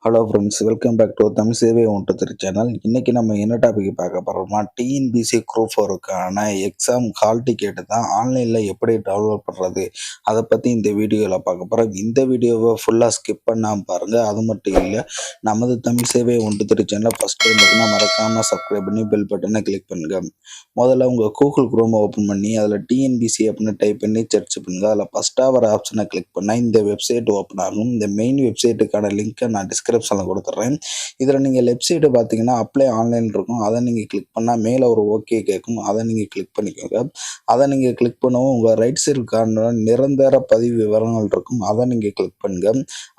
Hello friends, welcome back to Tamil சேவை ஒன்று channel. இன்னைக்கு நம்ம என்ன டாபிக் பார்க்க போகிறோம்னா, டிஎன்பிசி குரூப் ஃபோருக்கான எக்ஸாம் ஹால் டிக்கெட்டு தான் ஆன்லைனில் எப்படி டவுன்லோட் பண்ணுறது, அதை பற்றி இந்த வீடியோவில் பார்க்க போகிறோம். இந்த வீடியோவை ஃபுல்லாக ஸ்கிப் பண்ணாமல் பாருங்கள். அது மட்டும் இல்லை, நமது தமிழ் சேவை ஒன்று சேனலை ஃபஸ்ட் டைம் பார்த்தீங்கன்னா மறக்காமல் சப்ஸ்கிரைப் பண்ணி பெல் பட்டனை கிளிக் பண்ணுங்கள். முதல்ல உங்கள் கூகுள் குரோமை ஓப்பன் பண்ணி அதில் டிஎன்பிசி அப்படின்னு டைப் பண்ணி சர்ச் பண்ணுங்கள். அதில் ஃபஸ்ட்டாக வர ஆப்ஷனை கிளிக் பண்ணால் இந்த வெப்சைட் ஓப்பன் ஆகும். இந்த மெயின் வெப்சைட்டுக்கான லிங்க்கை நான் டிஸ்கிரிப்ஷனில் கொடுத்துட்றேன். இதில் நீங்கள் லெஃப்ட் சைடு பார்த்தீங்கன்னா அப்ளை ஆன்லைன் இருக்கும். அதை நீங்கள் கிளிக் பண்ணால் மேலே ஒரு ஓகே கேட்கும். அதை நீங்கள் கிளிக் பண்ணிக்கோங்க. அதை நீங்கள் கிளிக் பண்ணவும் உங்கள் ரைட் சைடுக்கான நிரந்தர பதிவு விவரங்கள் இருக்கும். அதை நீங்கள் கிளிக் பண்ணுங்க.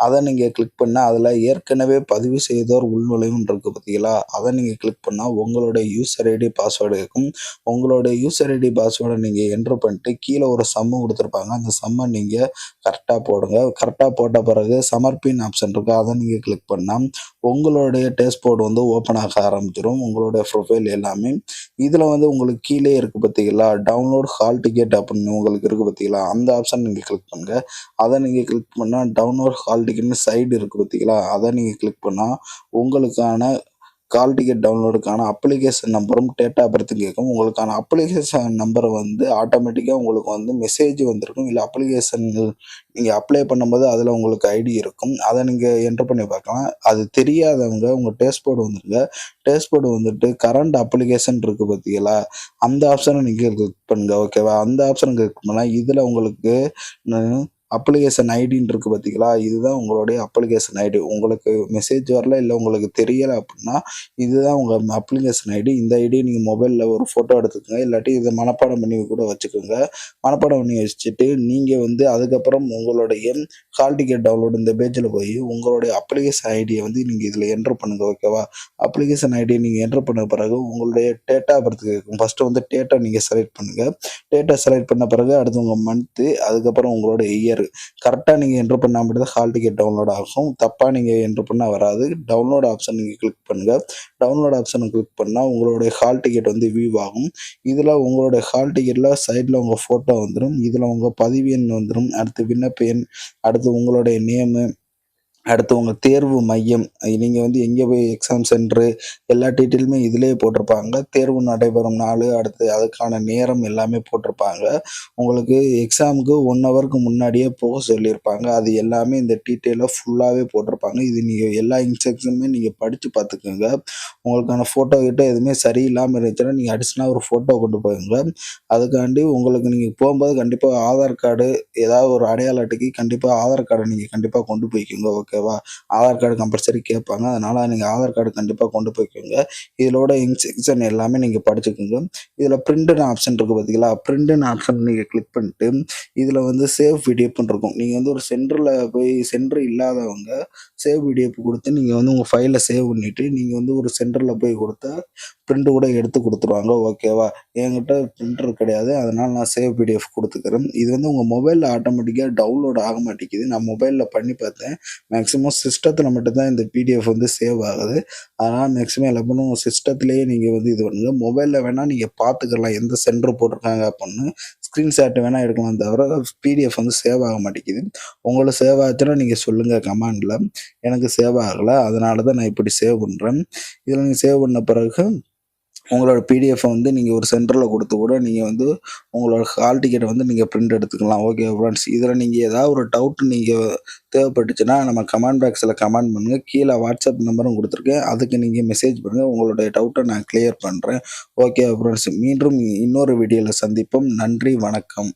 அதை நீங்கள் கிளிக் பண்ணால் அதில் ஏற்கனவே பதிவு செய்தோர் உள்நுழைவுன்னு இருக்குது பார்த்தீங்களா, அதை நீங்கள் கிளிக் பண்ணால் உங்களுடைய யூசர் ஐடி பாஸ்வேர்டு இருக்கும். உங்களுடைய யூசர் ஐடி பாஸ்வேர்டை நீங்கள் என்ட்ரு பண்ணிட்டு கீழே ஒரு சம்மு கொடுத்துருப்பாங்க. அந்த சம்மை நீங்கள் கரெக்டாக போடுங்க. கரெக்டாக போட்ட பிறகு சமர்ப்பின் ஆப்ஷன் இருக்குது. அதை நீங்கள் கிளிக் பண்ணால் உங்களுடைய டேஷ்போர்டு வந்து ஓப்பன் ஆக ஆரம்பிச்சிடும். உங்களுடைய ப்ரொஃபைல் எல்லாமே இதில் வந்து உங்களுக்கு கீழே இருக்குது பார்த்தீங்களா, டவுன்லோட் ஹால் டிக்கெட் அப்படின்னு உங்களுக்கு இருக்குது பார்த்தீங்களா, அந்த ஆப்ஷன் நீங்கள் கிளிக் பண்ணுங்கள். அதை நீங்கள் கிளிக் பண்ணால் டவுன்லோட் ஹால் டிக்கெட்னு சைடு இருக்குது பார்த்தீங்களா, அதை நீங்கள் கிளிக் பண்ணால் உங்களுக்கான கால் டிக்கெட் டவுன்லோடுக்கான அப்ளிகேஷன் நம்பரும் டேட் ஆஃப் பர்த்தும் கேட்கும். உங்களுக்கான அப்ளிகேஷன் நம்பரை வந்து ஆட்டோமேட்டிக்காக உங்களுக்கு வந்து மெசேஜ் வந்திருக்கும். இல்லை அப்ளிகேஷன் நீங்கள் அப்ளை பண்ணும்போது அதில் உங்களுக்கு ஐடி இருக்கும். அதை நீங்கள் என்ட்ரு பண்ணி பார்க்கலாம். அது தெரியாதவங்க உங்கள் டேஷ்போர்டு வந்துருங்க. டேஷ்போர்டு வந்துட்டு கரண்ட் அப்ளிகேஷன் இருக்குது பார்த்தீங்களா, அந்த ஆப்ஷனை நீங்கள் கிளிக் பண்ணுங்க. ஓகேவா, அந்த ஆப்ஷனை கிளிக் பண்ணால் இதில் உங்களுக்கு அப்ளிகேஷன் ஐடின்னு இருக்குது பார்த்தீங்களா, இதுதான் உங்களுடைய அப்ளிகேஷன் ஐடி. உங்களுக்கு மெசேஜ் வரல, இல்லை உங்களுக்கு தெரியலை அப்படின்னா இதுதான் உங்கள் அப்ளிகேஷன் ஐடி. இந்த ஐடியை நீங்கள் மொபைலில் ஒரு ஃபோட்டோ எடுத்துக்கோங்க. இல்லாட்டி இதை மனப்பாடம் பண்ணி கூட வச்சுக்கோங்க. மனப்பாடம் பண்ணி வச்சுட்டு நீங்கள் வந்து அதுக்கப்புறம் உங்களுடைய ஹால் டிக்கெட் டவுன்லோடு இந்த பேஜில் போய் உங்களுடைய அப்ளிகேஷன் ஐடியை வந்து நீங்கள் இதில் என்ட்ரு பண்ணுங்கள். ஓகேவா, அப்ளிகேஷன் ஐடியை நீங்கள் என்ட்ரு பண்ண பிறகு உங்களுடைய டேட் ஆஃப் பர்த் கேட்கும். ஃபஸ்ட்டு வந்து டேட்டை நீங்கள் செலக்ட் பண்ணுங்கள். டேட்டை செலக்ட் பண்ண பிறகு அடுத்து உங்கள் மந்த்து, அதுக்கப்புறம் உங்களோட இயர் கரெக்டாக நீங்கள் என்ட்ரு பண்ணால் மட்டும் தான் ஹால் டிக்கெட் டவுன்லோட் ஆகும். தப்பாக நீங்கள் என்ட்ரு பண்ணால் வராது. டவுன்லோட் ஆப்ஷன் நீங்கள் கிளிக் பண்ணுங்கள். டவுன்லோட் ஆப்ஷனை கிளிக் பண்ணால் உங்களுடைய ஹால் டிக்கெட் வந்து வியூ ஆகும். இதில் உங்களுடைய ஹால் டிக்கெட்டில் சைடில் உங்கள் ஃபோட்டோ வந்துடும். இதில் உங்கள் பதிவு எண் வந்துடும். அடுத்து விண்ணப்ப எண், அடுத்து உங்களுடைய நேமு, அடுத்து உங்கள் தேர்வு மையம், நீங்கள் வந்து எங்கே போய் எக்ஸாம் சென்டரு எல்லா டீட்டெயிலுமே இதிலே போட்டிருப்பாங்க. தேர்வு நடைபெறும் நாள், அடுத்து அதுக்கான நேரம் எல்லாமே போட்டிருப்பாங்க. உங்களுக்கு எக்ஸாமுக்கு 1 ஹவருக்கு முன்னாடியே போக சொல்லியிருப்பாங்க. அது எல்லாமே இந்த டீட்டெயிலாக ஃபுல்லாகவே போட்டிருப்பாங்க. இது நீங்கள் எல்லா இன்ஸ்ட்ரக்ஷனுமே நீங்கள் படித்து பார்த்துக்கோங்க. உங்களுக்கான ஃபோட்டோ கிட்ட எதுவுமே சரியில்லாமல் இருந்துச்சுன்னா நீங்கள் அடிஷ்னலாக ஒரு ஃபோட்டோ கொண்டு போங்க. அதுக்காண்டி உங்களுக்கு நீங்கள் போகும்போது கண்டிப்பாக ஆதார் கார்டு, ஏதாவது ஒரு அடையாள அட்டைக்கு கண்டிப்பாக ஆதார் கார்டை நீங்கள் கண்டிப்பாக கொண்டு போய்க்கோங்க. ஓகேவா, ஆதார் கார்டு கம்பல்சரி கேட்பாங்க. அதனால் நீங்கள் ஆதார் கார்டு கண்டிப்பாக கொண்டு போய்க்கோங்க. இதோட இன்ஸ்ட்ரக்ஷன் எல்லாமே நீங்கள் படிச்சுக்கோங்க. இதில் பிரிண்ட்னு ஆப்ஷன் இருக்குது பார்த்தீங்களா, பிரிண்ட்னு ஆப்ஷன் நீங்கள் கிளிக் பண்ணிட்டு இதில் வந்து சேவ் பிடிஎஃப்னு இருக்கும். நீங்கள் வந்து ஒரு சென்டரில் போய் சென்டர் இல்லாதவங்க சேவ் பிடிஎஃப் கொடுத்து நீங்கள் வந்து உங்கள் ஃபைலை சேவ் பண்ணிவிட்டு நீங்கள் வந்து ஒரு சென்டரில் போய் கொடுத்தா பிரிண்ட் கூட எடுத்து கொடுத்துருவாங்க. ஓகேவா, என்கிட்ட பிரிண்டர் கிடையாது, அதனால் நான் சேவ் பிடிஎஃப் கொடுத்துக்கிறேன். இது வந்து உங்கள் மொபைலில் ஆட்டோமேட்டிக்காக டவுன்லோட் ஆக மாட்டேங்குது. நான் மொபைலில் பண்ணி பார்த்தேன். மேக்ஸிமம் சிஸ்டத்தில் மட்டும்தான் இந்த பிடிஎஃப் வந்து சேவ் ஆகுது. அதனால் மேக்ஸிமம் எல்லா பண்ணும் சிஸ்டத்துலேயே நீங்கள் வந்து இது பண்ணுங்கள். மொபைலில் வேணால் நீங்கள் பார்த்துக்கலாம் எந்த சென்டர் போட்டிருக்காங்க அப்படின்னு. ஸ்க்ரீன்ஷாட் வேணால் எடுக்கலாம், தவிர பிடிஎஃப் வந்து சேவ் ஆக மாட்டேங்குது. உங்களுக்கு சேவ் ஆச்சுன்னா நீங்கள் சொல்லுங்கள் கமெண்டில். எனக்கு சேவ் ஆகலை, அதனால தான் நான் இப்படி சேவ் பண்ணுறேன். இதில் நீங்கள் சேவ் பண்ண பிறகு உங்களோட பிடிஎஃப்பை வந்து நீங்கள் ஒரு சென்டரில் கொடுத்து கூட நீங்கள் வந்து உங்களோட ஹால் டிக்கெட்டை வந்து நீங்கள் பிரிண்ட் எடுத்துக்கலாம். ஓகே ஃப்ரெண்ட்ஸ், இதில் நீங்கள் ஏதாவது ஒரு டவுட் நீங்கள் தேவைப்பட்டுச்சுன்னா நம்ம கமெண்ட் பாக்ஸில் கமெண்ட் பண்ணுங்கள். கீழே வாட்ஸ்அப் நம்பரும் கொடுத்துருக்கேன், அதுக்கு நீங்கள் மெசேஜ் பண்ணுங்கள். உங்களுடைய டவுட்டை நான் கிளியர் பண்ணுறேன். ஓகே ஃப்ரெண்ட்ஸ், மீண்டும் இன்னொரு வீடியோவில் சந்திப்போம். நன்றி, வணக்கம்.